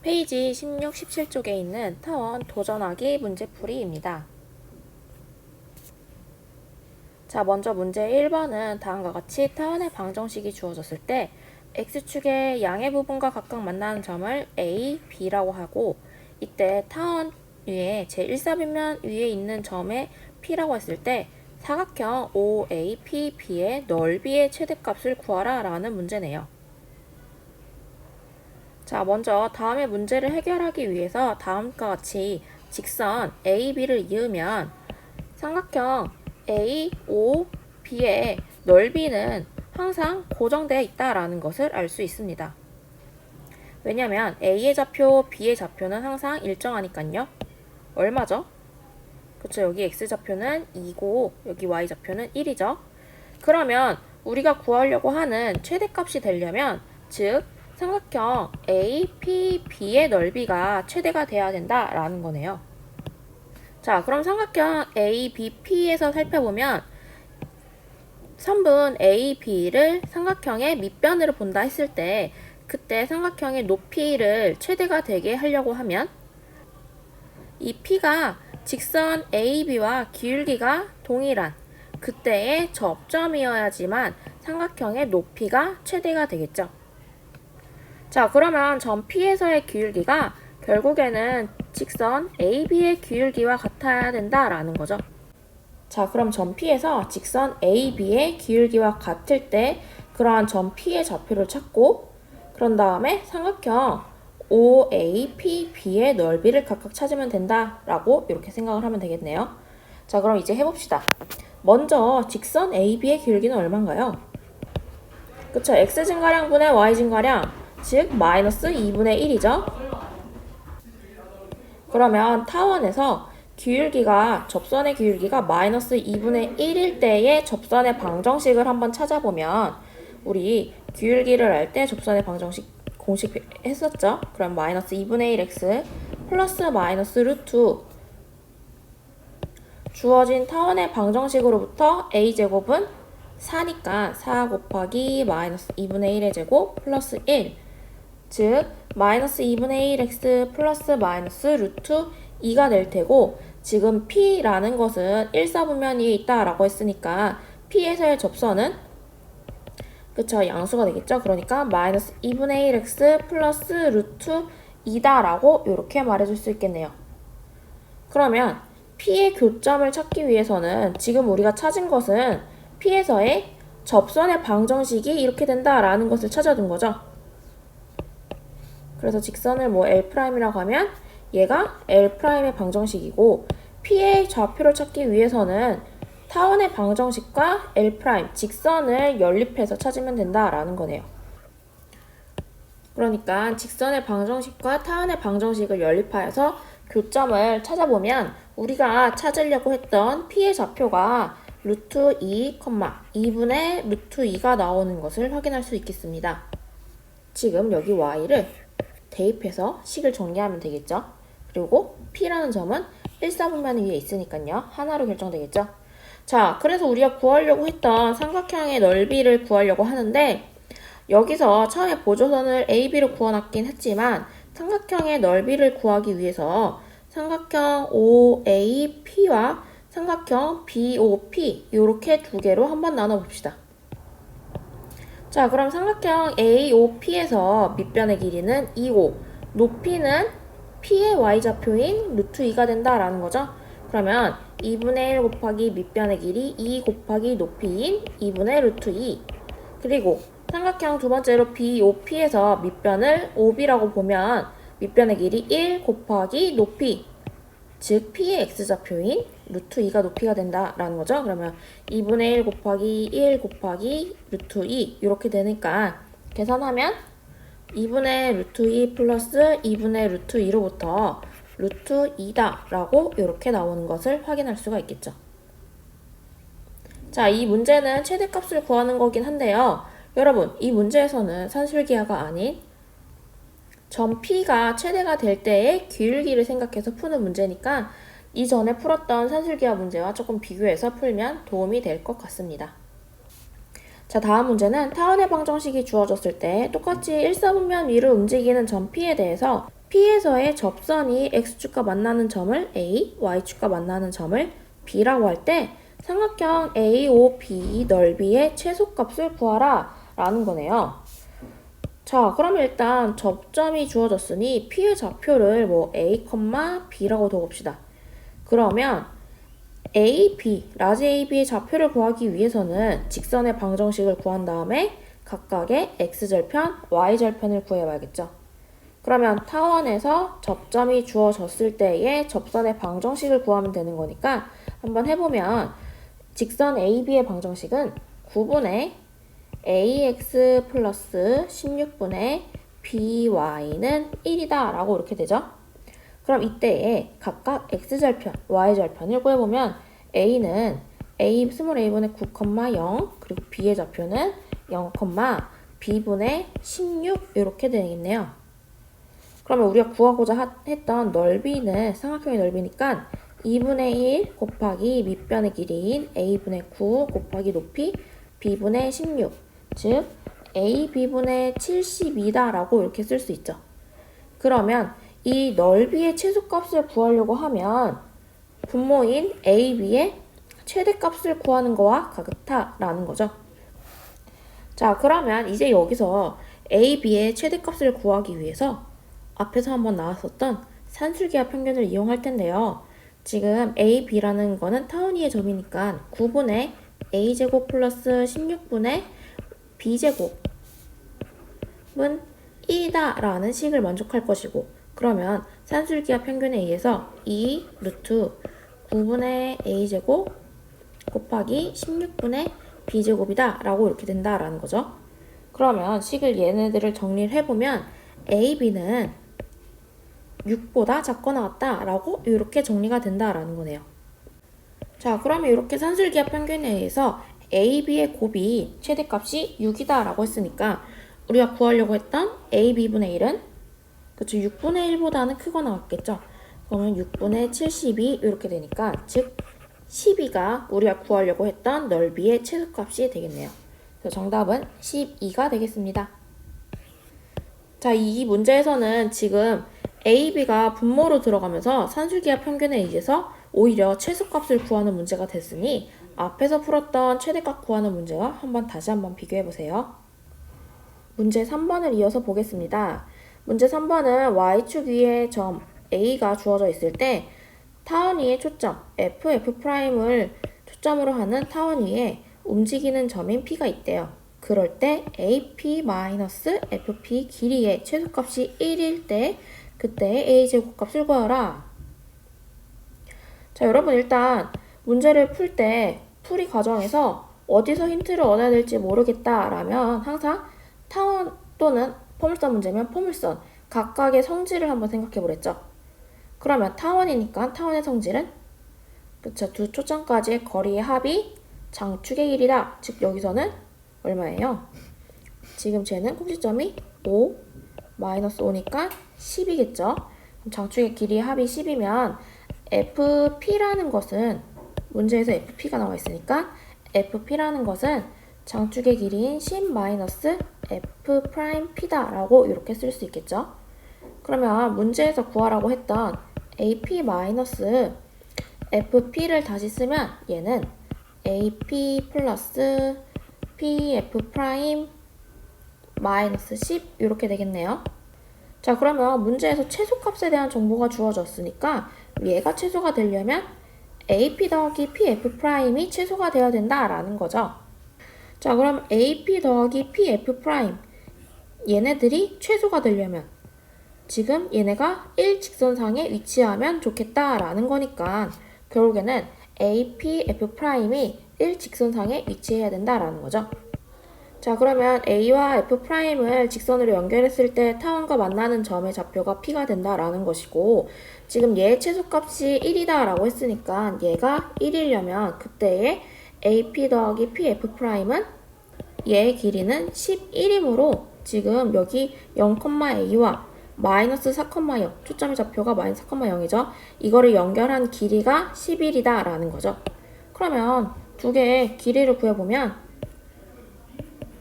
페이지 16, 17쪽에 있는 타원 도전하기 문제풀이입니다. 자, 먼저 문제 1번은 다음과 같이 타원의 방정식이 주어졌을 때 x축의 양의 부분과 각각 만나는 점을 a, b라고 하고, 이때 타원 위에 제1사변면 위에 있는 점에 p라고 했을 때 사각형 OAPB의 넓이의 최대값을 구하라 라는 문제네요. 자, 먼저 다음의 문제를 해결하기 위해서 다음과 같이 직선 AB를 이으면 삼각형 AOB의 넓이는 항상 고정되어 있다라는 것을 알 수 있습니다. 왜냐면 A의 좌표, B의 좌표는 항상 일정하니까요. 얼마죠? 그쵸, 여기 X좌표는 2고 여기 Y좌표는 1이죠. 그러면 우리가 구하려고 하는 최대값이 되려면, 즉 삼각형 APB의 넓이가 최대가 돼야 된다라는 거네요. 자, 그럼 삼각형 ABP에서 살펴보면 선분 AB를 삼각형의 밑변으로 본다 했을 때, 그때 삼각형의 높이를 최대가 되게 하려고 하면 이 P가 직선 AB와 기울기가 동일한 그때의 접점이어야지만 삼각형의 높이가 최대가 되겠죠. 자, 그러면 점 P에서의 기울기가 결국에는 직선 AB의 기울기와 같아야 된다라는 거죠. 자, 그럼 점 P에서 직선 AB의 기울기와 같을 때 그러한 점 P의 좌표를 찾고, 그런 다음에 삼각형 OAPB의 넓이를 각각 찾으면 된다라고 이렇게 생각을 하면 되겠네요. 자, 그럼 이제 해봅시다. 먼저 직선 AB의 기울기는 얼마인가요? 그쵸, X증가량 분의 Y증가량, 즉 마이너스 2분의 1이죠. 그러면 타원에서 기울기가, 접선의 기울기가 마이너스 2분의 1일 때의 접선의 방정식을 한번 찾아보면, 우리 기울기를 알 때 접선의 방정식 공식 했었죠. 그럼 마이너스 2분의 1x 플러스 마이너스 루트 주어진 타원의 방정식으로부터 a제곱은 4니까 4 곱하기 마이너스 2분의 1의 제곱 플러스 1, 즉 마이너스 2분의 1x 플러스 마이너스 루트 2가 될 테고, 지금 P라는 것은 1사분면이 있다라고 했으니까 P에서의 접선은 그쵸, 양수가 되겠죠. 그러니까 마이너스 2분의 1x 플러스 루트 2다라고 이렇게 말해줄 수 있겠네요. 그러면 P의 교점을 찾기 위해서는 지금 우리가 찾은 것은 P에서의 접선의 방정식이 이렇게 된다라는 것을 찾아둔 거죠. 그래서 직선을 뭐 L'이라고 하면 얘가 L'의 방정식이고, P의 좌표를 찾기 위해서는 타원의 방정식과 L' 직선을 연립해서 찾으면 된다라는 거네요. 그러니까 직선의 방정식과 타원의 방정식을 연립하여서 교점을 찾아보면 우리가 찾으려고 했던 P의 좌표가 루트 2, 2분의 루트 2가 나오는 것을 확인할 수 있겠습니다. 지금 여기 Y를 대입해서 식을 정리하면 되겠죠. 그리고 P라는 점은 1사분면 위에 있으니까요. 하나로 결정되겠죠. 자, 그래서 우리가 구하려고 했던 삼각형의 넓이를 구하려고 하는데, 여기서 처음에 보조선을 AB로 구워놨긴 했지만 삼각형의 넓이를 구하기 위해서 삼각형 OAP와 삼각형 BOP 이렇게 두 개로 한번 나눠봅시다. 자, 그럼 삼각형 AOP에서 밑변의 길이는 2고 높이는 P의 Y좌표인 루트 2가 된다라는 거죠. 그러면 2분의 1 곱하기 밑변의 길이 2 곱하기 높이인 2분의 루트 2, 그리고 삼각형 두 번째로 BOP에서 밑변을 OB라고 보면 밑변의 길이 1 곱하기 높이, 즉 P의 X좌표인 루트 2가 높이가 된다라는 거죠. 그러면 2분의 1 곱하기 1 곱하기 루트 2 이렇게 되니까 계산하면 2분의 루트 2 플러스 2분의 루트 2로부터 루트 2다 라고 이렇게 나오는 것을 확인할 수가 있겠죠. 자, 이 문제는 최대값을 구하는 거긴 한데요. 여러분, 이 문제에서는 산술기하가 아닌 점 P가 최대가 될 때의 기울기를 생각해서 푸는 문제니까 이전에 풀었던 산술기하 문제와 조금 비교해서 풀면 도움이 될 것 같습니다. 자, 다음 문제는 타원의 방정식이 주어졌을 때 똑같이 일사분면 위를 움직이는 점 P에 대해서 P에서의 접선이 X축과 만나는 점을 A, Y축과 만나는 점을 B라고 할 때 삼각형 AOB 넓이의 최소값을 구하라 라는 거네요. 자, 그럼 일단 접점이 주어졌으니 P의 좌표를 A, B라고 둬봅시다. 그러면 AB, 라지 AB의 좌표를 구하기 위해서는 직선의 방정식을 구한 다음에 각각의 X절편, Y절편을 구해봐야겠죠. 그러면 타원에서 접점이 주어졌을 때의 접선의 방정식을 구하면 되는 거니까 한번 해보면 직선 AB의 방정식은 9분의 AX 플러스 16분의 BY는 1이다 라고 이렇게 되죠. 그럼 이때에 각각 X절편, Y절편을 구해보면 A는 스몰 a분의 9,0 그리고 B의 좌표는 0, B분의 16 이렇게 되겠네요. 그러면 우리가 구하고자 했던 넓이는 삼각형의 넓이니까 2분의 1 곱하기 밑변의 길이인 A분의 9 곱하기 높이 B분의 16 즉 AB분의 72다 라고 이렇게 쓸 수 있죠. 그러면 이 넓이의 최소값을 구하려고 하면 분모인 AB의 최대값을 구하는 거와 같다라는 거죠. 자, 그러면 이제 여기서 AB의 최대값을 구하기 위해서 앞에서 한번 나왔었던 산술기하 평균을 이용할 텐데요. 지금 AB라는 거는 타원위의 점이니까 9분의 A제곱 플러스 16분의 B제곱은 1이다 라는 식을 만족할 것이고 그러면 산술기하 평균에 의해서 2 루트 9분의 A제곱 곱하기 16분의 B제곱이다 라고 이렇게 된다라는 거죠. 그러면 식을 얘네들을 정리를 해보면 AB는 6보다 작거나 같다 라고 이렇게 정리가 된다라는 거네요. 자, 그러면 이렇게 산술기하 평균에 의해서 AB의 곱이 최대값이 6이다 라고 했으니까 우리가 구하려고 했던 AB분의 1은 그쵸 6분의 1보다는 크거나 같겠죠. 그러면 6분의 72 이렇게 되니까 즉 12가 우리가 구하려고 했던 넓이의 최소값이 되겠네요. 그래서 정답은 12가 되겠습니다. 자, 이 문제에서는 지금 AB가 분모로 들어가면서 산술기하 평균에 의해서 오히려 최소값을 구하는 문제가 됐으니 앞에서 풀었던 최대값 구하는 문제와 다시 한번 비교해보세요. 문제 3번을 이어서 보겠습니다. 문제 3번은 Y축 위에 점 A가 주어져 있을 때 타원 위의 초점 F'을 초점으로 하는 타원 위에 움직이는 점인 P가 있대요. 그럴 때 AP-FP 길이의 최소값이 1일 때 그때 A제곱값을 구하라. 자, 여러분 일단 문제를 풀 때 풀이 과정에서 어디서 힌트를 얻어야 될지 모르겠다 라면 항상 타원 또는 포물선 문제면 포물선 각각의 성질을 한번 생각해 보랬죠. 그러면 타원이니까 타원의 성질은 그쵸 두 초점까지의 거리의 합이 장축의 길이다. 즉 여기서는 얼마예요? 지금 쟤는 꼭지점이 5 마이너스 5니까 10이겠죠. 그럼 장축의 길이의 합이 10이면 FP라는 것은 문제에서 FP가 나와 있으니까 FP라는 것은 장축의 길이인 10 마이너스 F'P다 라고 이렇게 쓸 수 있겠죠. 그러면 문제에서 구하라고 했던 AP 마이너스 FP를 다시 쓰면 얘는 AP 플러스 PF 프라임 마이너스 10 이렇게 되겠네요. 자, 그러면 문제에서 최소값에 대한 정보가 주어졌으니까 얘가 최소가 되려면 AP 더하기 PF 프라임이 최소가 되어야 된다라는 거죠. 자, 그럼 AP 더하기 PF 프라임 얘네들이 최소가 되려면 지금 얘네가 1직선상에 위치하면 좋겠다라는 거니까 결국에는 AP, F 프라임이 1직선상에 위치해야 된다라는 거죠. 자, 그러면 A와 F'을 직선으로 연결했을 때 타원과 만나는 점의 좌표가 P가 된다라는 것이고 지금 얘의 최소값이 1이다 라고 했으니까 얘가 1이려면 그때의 AP 더하기 PF'은 얘의 길이는 11이므로 지금 여기 0,A와 마이너스 4,0 초점의 좌표가 마이너스 4,0이죠. 이거를 연결한 길이가 11이다 라는 거죠. 그러면 두 개의 길이를 구해보면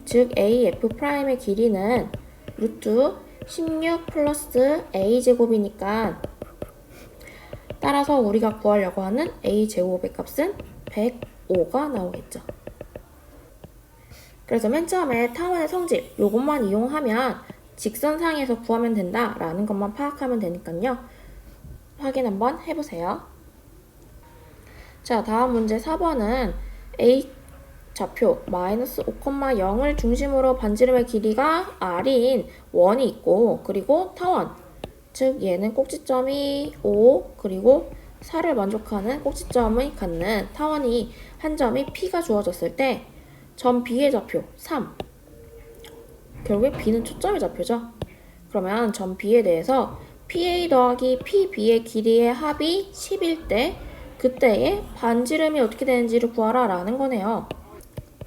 즉 AF'의 길이는 루트 16 플러스 A제곱이니까 따라서 우리가 구하려고 하는 A제곱의 값은 105가 나오겠죠. 그래서 맨 처음에 타원의 성질 요것만 이용하면 직선상에서 구하면 된다라는 것만 파악하면 되니까요. 확인 한번 해보세요. 자, 다음 문제 4번은 A 좌표 마이너스 5,0을 중심으로 반지름의 길이가 R인 원이 있고 그리고 타원 즉 얘는 꼭지점이 5 그리고 4를 만족하는 꼭지점이 갖는 타원이 한 점이 P가 주어졌을 때 점 B의 좌표 3 결국에 B는 초점의 좌표죠. 그러면 점 B에 대해서 PA 더하기 PB의 길이의 합이 10일 때 그때의 반지름이 어떻게 되는지를 구하라 라는 거네요.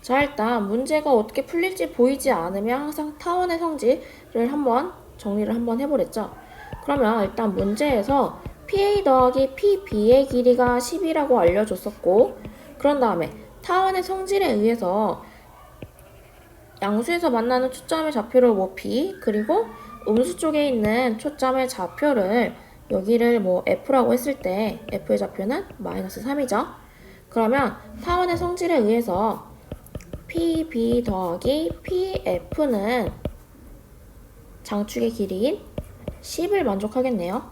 자, 일단 문제가 어떻게 풀릴지 보이지 않으면 항상 타원의 성질을 한번 정리를 한번 해보랬죠. 그러면 일단 문제에서 PA 더하기 PB의 길이가 10이라고 알려줬었고 그런 다음에 타원의 성질에 의해서 양수에서 만나는 초점의 좌표를 뭐 B 그리고 음수 쪽에 있는 초점의 좌표를 여기를 뭐 F라고 했을 때 F의 좌표는 마이너스 3이죠. 그러면 타원의 성질에 의해서 PB 더하기 PF는 장축의 길이인 10을 만족하겠네요.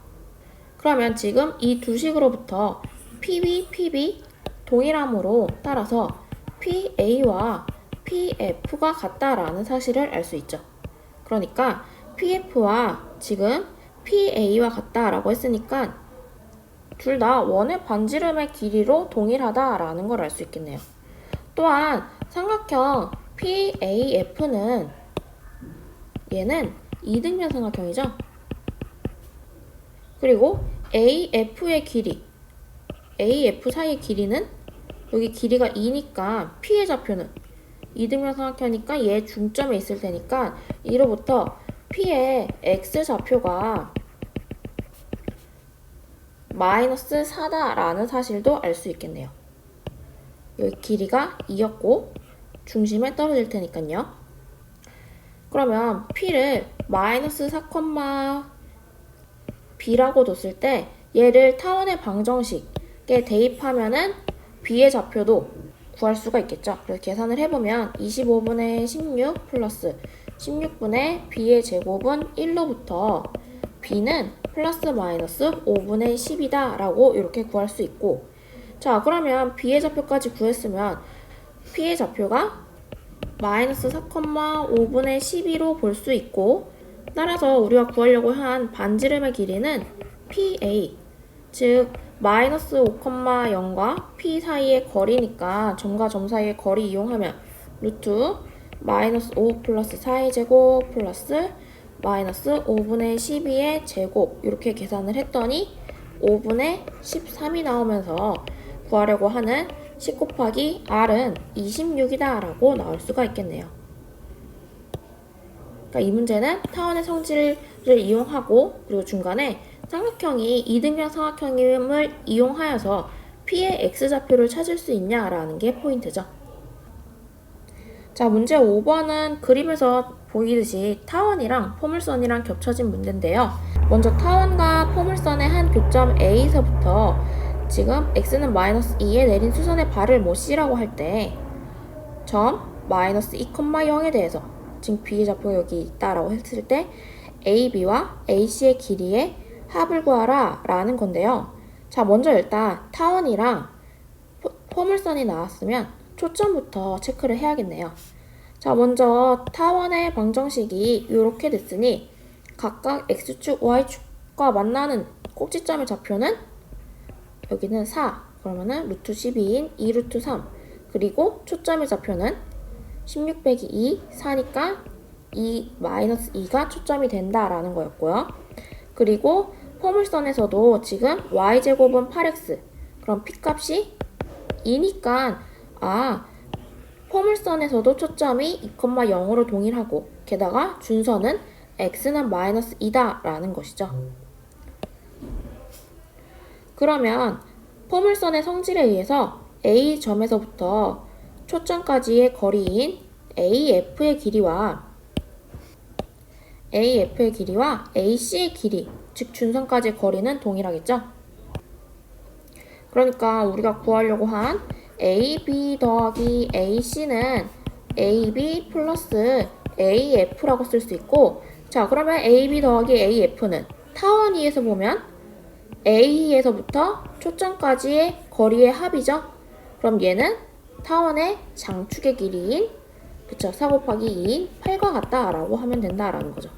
그러면 지금 이 두 식으로부터 PB, PB 동일함으로 따라서 PA와 PF가 같다라는 사실을 알 수 있죠. 그러니까 PF와 지금 PA와 같다라고 했으니까 둘 다 원의 반지름의 길이로 동일하다라는 걸 알 수 있겠네요. 또한 삼각형 PAF는 얘는 이등변 삼각형이죠. 그리고 AF의 길이, AF 사이의 길이는 여기 길이가 2니까 P의 좌표는 이등변 삼각형이니까 얘 중점에 있을 테니까 이로부터 P의 X좌표가 마이너스 4다라는 사실도 알 수 있겠네요. 여기 길이가 2였고 중심에 떨어질 테니까요. 그러면 P를 마이너스 4, B라고 뒀을 때 얘를 타원의 방정식에 대입하면은 B의 좌표도 구할 수가 있겠죠. 그래서 계산을 해보면 25분의 16 플러스 16분의 B의 제곱은 1로부터 B는 플러스 마이너스 5분의 10이다 라고 이렇게 구할 수 있고 자 그러면 B의 좌표까지 구했으면 P의 좌표가 마이너스 4,5분의 12로 볼 수 있고 따라서 우리가 구하려고 한 반지름의 길이는 PA 즉 마이너스 5,0과 P 사이의 거리니까 점과 점 사이의 거리 이용하면 루트 마이너스 5 플러스 4의 제곱 플러스 마이너스 5분의 12의 제곱 이렇게 계산을 했더니 5분의 13이 나오면서 구하려고 하는 10 곱하기 R은 26이다 라고 나올 수가 있겠네요. 그러니까 이 문제는 타원의 성질을 이용하고 그리고 중간에 삼각형이 이등변 삼각형임을 이용하여서 P의 X좌표를 찾을 수 있냐라는 게 포인트죠. 자, 문제 5번은 그림에서 보이듯이 타원이랑 포물선이랑 겹쳐진 문제인데요. 먼저 타원과 포물선의 한 교점 A에서부터 지금 X는 마이너스 2에 내린 수선의 발을 뭐 C라고 할 때 점 마이너스 2,0에 대해서 지금 B의 좌표가 여기 있다라고 했을 때 AB와 AC의 길이의 합을 구하라 라는 건데요. 자, 먼저 일단 타원이랑 포물선이 나왔으면 초점부터 체크를 해야겠네요. 자, 먼저 타원의 방정식이 이렇게 됐으니 각각 X축, Y축과 만나는 꼭지점의 좌표는 여기는 4, 그러면은 루트 12인 2 루트 3 그리고 초점의 좌표는 16 빼기 2, 4니까 2 마이너스 2가 초점이 된다라는 거였고요. 그리고 포물선에서도 지금 y제곱은 8x 그럼 p값이 2니까 포물선에서도 초점이 2,0으로 동일하고 게다가 준선은 x는 마이너스 2다 라는 것이죠. 그러면 포물선의 성질에 의해서 A점에서부터 초점까지의 거리인 AF의 길이와 AC의 길이, 즉 준선까지의 거리는 동일하겠죠? 그러니까 우리가 구하려고 한 AB 더하기 AC는 AB 플러스 AF라고 쓸 수 있고, 자, 그러면 AB 더하기 AF는 타원위에서 보면 A에서부터 초점까지의 거리의 합이죠. 그럼 얘는 타원의 장축의 길이인, 그쵸, 4 곱하기 2인 8과 같다라고 하면 된다라는 거죠.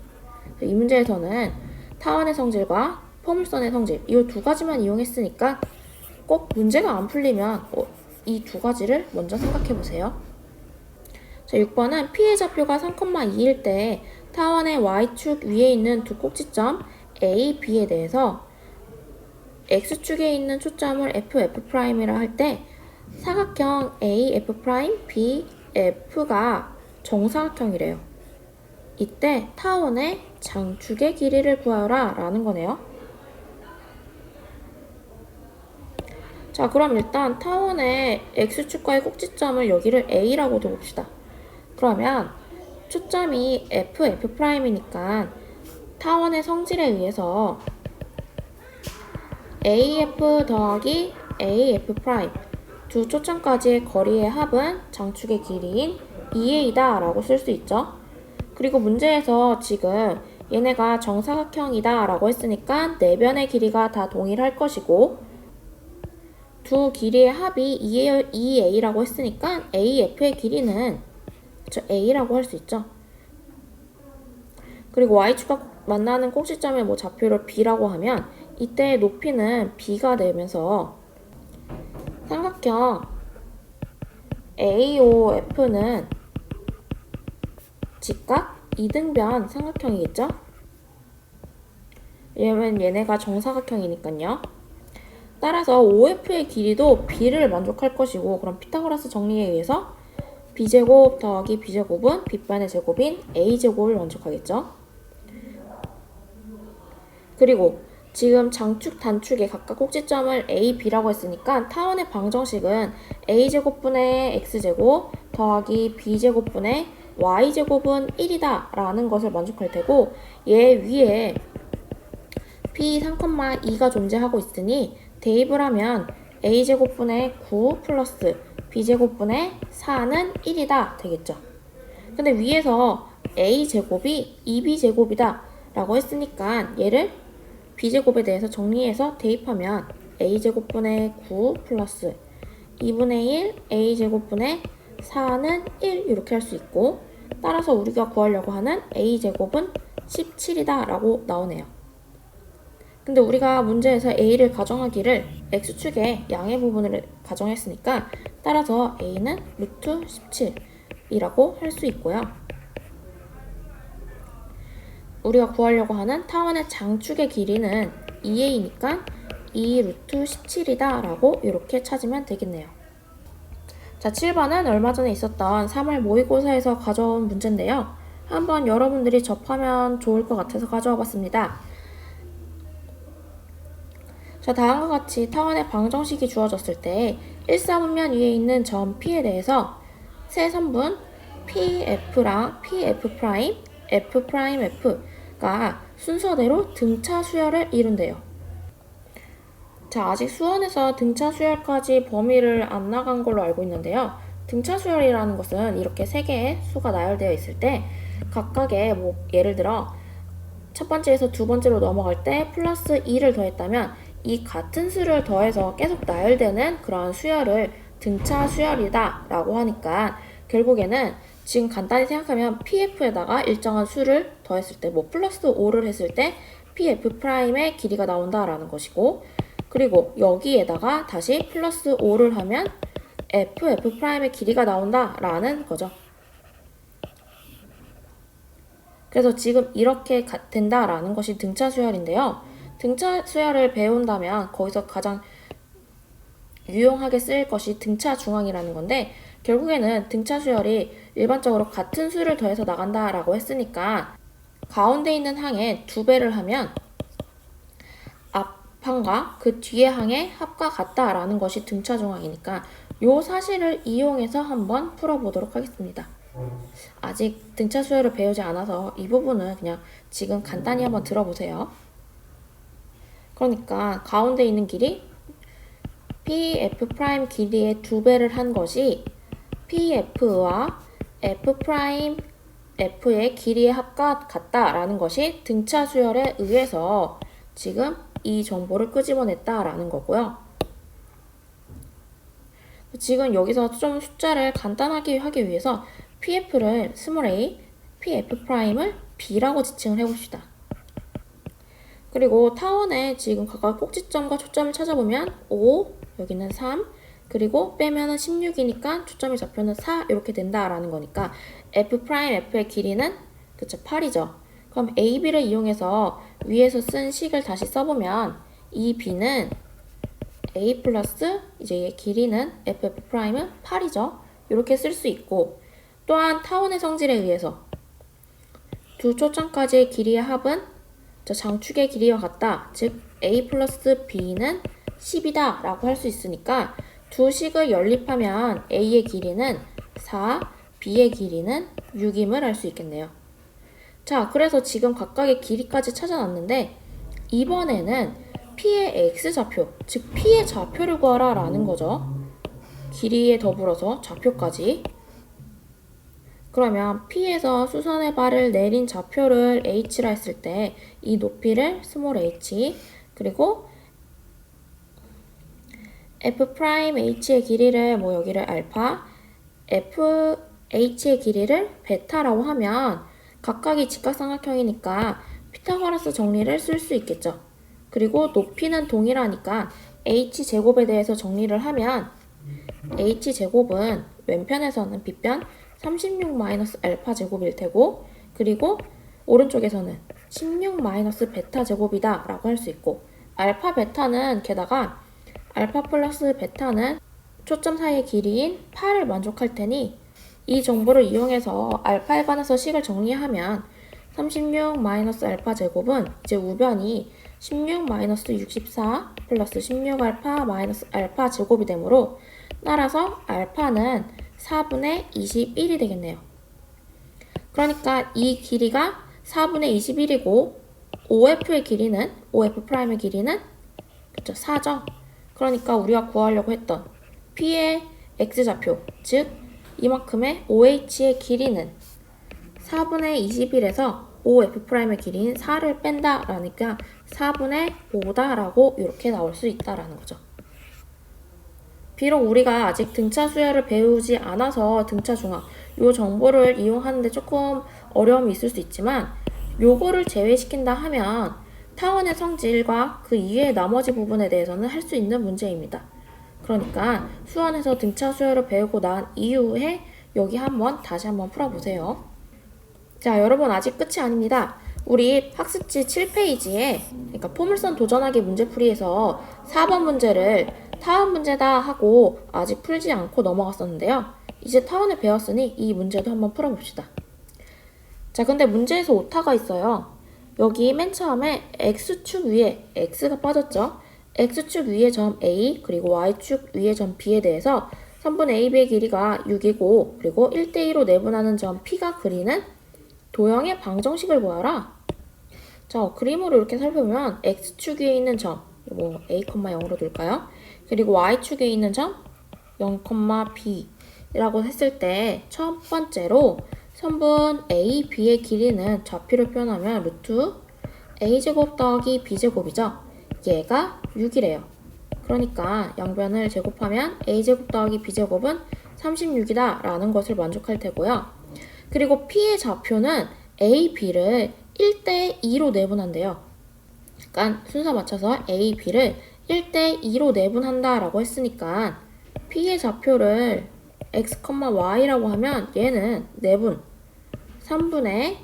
이 문제에서는 타원의 성질과 포물선의 성질, 이 두 가지만 이용했으니까 꼭 문제가 안 풀리면 이 두 가지를 먼저 생각해 보세요. 자, 6번은 P의 좌표가 3,2일 때 타원의 Y축 위에 있는 두 꼭지점 A, B에 대해서 X축에 있는 초점을 F, F'이라 할 때 사각형 A, F', B, F가 정사각형이래요. 이때 타원의 장축의 길이를 구하라 라는 거네요. 자, 그럼 일단 타원의 X축과의 꼭지점을 여기를 A라고 둬봅시다. 그러면 초점이 F, F'이니까 타원의 성질에 의해서 AF 더하기 AF' 두 초점까지의 거리의 합은 장축의 길이인 2A다 라고 쓸 수 있죠. 그리고 문제에서 지금 얘네가 정사각형이다 라고 했으니까 네 변의 길이가 다 동일할 것이고, 두 길이의 합이 2A라고 했으니까 AF의 길이는 A라고 할 수 있죠. 그리고 Y축과 만나는 꼭지점의 좌표를 B라고 하면 이때 높이는 B가 되면서 삼각형 AOF는 직각 이등변 삼각형이겠죠? 왜냐면 얘네가 정사각형이니까요. 따라서 OF의 길이도 B를 만족할 것이고, 그럼 피타고라스 정리에 의해서 B제곱 더하기 B제곱은 B변의 제곱인 A제곱을 만족하겠죠? 그리고 지금 장축, 단축의 각각 꼭지점을 A, B라고 했으니까 타원의 방정식은 A제곱분의 X제곱 더하기 B제곱분의 Y제곱은 1이다 라는 것을 만족할 테고, 얘 위에 P 3,2가 존재하고 있으니 대입을 하면 A제곱분의 9 플러스 B제곱분의 4는 1이다 되겠죠. 근데 위에서 A제곱이 2B제곱이다 라고 했으니까 얘를 B제곱에 대해서 정리해서 대입하면 A제곱분의 9 플러스 2분의 1 A제곱분의 4는 1 이렇게 할 수 있고, 따라서 우리가 구하려고 하는 A제곱은 17이다 라고 나오네요. 근데 우리가 문제에서 A를 가정하기를 X축의 양의 부분을 가정했으니까 따라서 A는 루트 17이라고 할 수 있고요. 우리가 구하려고 하는 타원의 장축의 길이는 2A니까 2 루트 17이다 라고 이렇게 찾으면 되겠네요. 자, 7번은 얼마 전에 있었던 3월 모의고사에서 가져온 문제인데요. 한번 여러분들이 접하면 좋을 것 같아서 가져와 봤습니다. 자, 다음과 같이 타원의 방정식이 주어졌을 때 1사분면 위에 있는 점 P에 대해서 세 선분 PF랑 PF', F'F가 순서대로 등차 수열을 이룬대요. 자, 아직 수원에서 등차 수열까지 범위를 안 나간 걸로 알고 있는데요. 등차 수열이라는 것은 이렇게 세 개의 수가 나열되어 있을 때 각각의 예를 들어 첫 번째에서 두 번째로 넘어갈 때 플러스 2를 더했다면 이 같은 수를 더해서 계속 나열되는 그런 수열을 등차 수열이다 라고 하니까, 결국에는 지금 간단히 생각하면 PF에다가 일정한 수를 더했을 때 플러스 5를 했을 때 PF'의 길이가 나온다라는 것이고, 그리고 여기에다가 다시 플러스 5를 하면 FF'의 길이가 나온다라는 거죠. 그래서 지금 이렇게 된다라는 것이 등차 수열인데요. 등차 수열을 배운다면 거기서 가장 유용하게 쓰일 것이 등차 중앙이라는 건데, 결국에는 등차 수열이 일반적으로 같은 수를 더해서 나간다라고 했으니까 가운데 있는 항에 2배를 하면 앞항과 그 뒤의 항의 합과 같다라는 것이 등차 중항이니까 이 사실을 이용해서 한번 풀어보도록 하겠습니다. 아직 등차 수열을 배우지 않아서 이 부분은 그냥 지금 간단히 한번 들어보세요. 그러니까 가운데 있는 길이 PF' 길이의 2배를 한 것이 PF와 F'F의 길이의 합과 같다라는 것이 등차 수열에 의해서 지금 이 정보를 끄집어냈다라는 거고요. 지금 여기서 좀 숫자를 간단하게 하기 위해서 PF를 a, PF'을 B라고 지칭을 해봅시다. 그리고 타원에 지금 각각 꼭지점과 초점을 찾아보면 5, 여기는 3, 그리고 빼면은 16이니까 초점의 좌표는 4 이렇게 된다라는 거니까 F'F의 길이는 그쵸 8이죠. 그럼 AB를 이용해서 위에서 쓴 식을 다시 써보면 이 B는 A 플러스 이제 얘 길이는 FF'은 8이죠. 이렇게 쓸 수 있고 또한 타원의 성질에 의해서 두 초점까지의 길이의 합은 장축의 길이와 같다. 즉 A 플러스 B는 10이다 라고 할 수 있으니까 두 식을 연립하면 A의 길이는 4, B의 길이는 6임을 알 수 있겠네요. 자, 그래서 지금 각각의 길이까지 찾아놨는데 이번에는 P의 X좌표, 즉 P의 좌표를 구하라 라는 거죠. 길이에 더불어서 좌표까지. 그러면 P에서 수선의 발을 내린 좌표를 H라 했을 때 이 높이를 h, 그리고 F'H의 길이를 여기를 알파, FH의 길이를 베타라고 하면 각각이 직각삼각형이니까 피타고라스 정리를 쓸 수 있겠죠. 그리고 높이는 동일하니까 H제곱에 대해서 정리를 하면 H제곱은 왼편에서는 B편 36-알파 제곱일 테고 그리고 오른쪽에서는 16-베타 제곱이다 라고 할 수 있고 알파 베타는 게다가 알파 플러스 베타는 초점 사이의 길이인 8을 만족할 테니 이 정보를 이용해서 알파에 관해서 식을 정리하면 36-알파 제곱은 이제 우변이 16-64 플러스 16알파 알파 제곱이 되므로 따라서 알파는 4분의 21이 되겠네요. 그러니까 이 길이가 4분의 21이고 OF의 길이는 OF'의 길이는 그쵸 4죠. 그러니까 우리가 구하려고 했던 P의 X좌표 즉 이만큼의 OH의 길이는 4분의 21에서 OF'의 길이인 4를 뺀다 라니까 4분의 5다 라고 이렇게 나올 수 있다라는 거죠. 비록 우리가 아직 등차 수열을 배우지 않아서 등차 중항 요 정보를 이용하는데 조금 어려움이 있을 수 있지만 요거를 제외시킨다 하면 타원의 성질과 그 이외의 나머지 부분에 대해서는 할 수 있는 문제입니다. 그러니까 수원에서 등차 수열을 배우고 난 이후에 여기 다시 한번 풀어보세요. 자, 여러분 아직 끝이 아닙니다. 우리 학습지 7페이지에 그러니까 포물선 도전하기 문제풀이에서 4번 문제를 타원 문제다 하고 아직 풀지 않고 넘어갔었는데요. 이제 타원을 배웠으니 이 문제도 한번 풀어봅시다. 자, 근데 문제에서 오타가 있어요. 여기 맨 처음에 X축 위에 X가 빠졌죠? X축 위의 점 A 그리고 Y축 위의 점 B에 대해서 선분 AB의 길이가 6이고 그리고 1대2로 내분하는 점 P가 그리는 도형의 방정식을 구하라. 자, 그림으로 이렇게 살펴보면 X축 위에 있는 점 A, 0으로 둘까요? 그리고 Y축에 있는 점 0, B 라고 했을 때 첫 번째로 선분 A, B의 길이는 좌표를 표현하면 루트 A제곱 더하기 B제곱이죠. 얘가 6이래요. 그러니까 양변을 제곱하면 A제곱 더하기 B제곱은 36이다 라는 것을 만족할 테고요. 그리고 P의 좌표는 A, B를 1대2로 내분한대요. 그러니까 순서 맞춰서 A, B를 1대2로 내분한다 라고 했으니까 P의 좌표를 x, y라고 하면 얘는 내분 3분의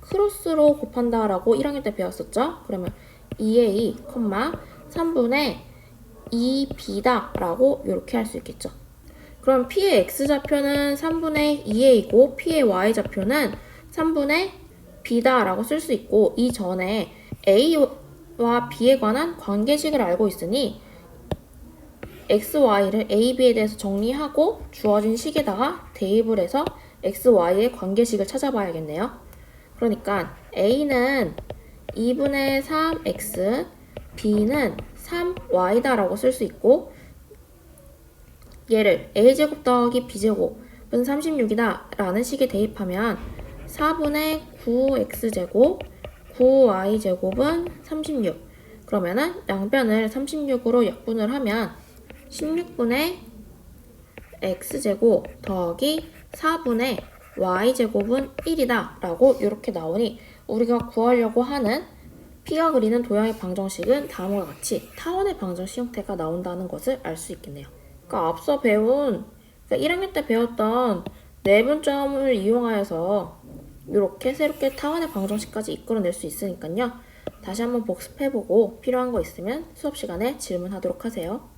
크로스로 곱한다 라고 1학년 때 배웠었죠? 그러면 2a, 3분의 2b다 라고 이렇게 할 수 있겠죠. 그럼 P의 x좌표는 3분의 2a이고 P의 y좌표는 3분의 B다 라고 쓸 수 있고 이 전에 A와 B에 관한 관계식을 알고 있으니 x, y를 a, b에 대해서 정리하고 주어진 식에다가 대입을 해서 x, y의 관계식을 찾아봐야겠네요. 그러니까 a는 2분의 3x, b는 3y다 라고 쓸 수 있고 얘를 a제곱 더하기 b제곱은 36이다 라는 식에 대입하면 4분의 9x제곱 9y제곱은 36 그러면은 양변을 36으로 약분을 하면 16분의 x제곱 더하기 4분의 y제곱은 1이다 라고 이렇게 나오니 우리가 구하려고 하는 P가 그리는 도형의 방정식은 다음과 같이 타원의 방정식 형태가 나온다는 것을 알 수 있겠네요. 그러니까 앞서 배운 1학년 때 배웠던 내분점을 이용하여서 이렇게 새롭게 타원의 방정식까지 이끌어낼 수 있으니까요. 다시 한번 복습해보고 필요한 거 있으면 수업 시간에 질문하도록 하세요.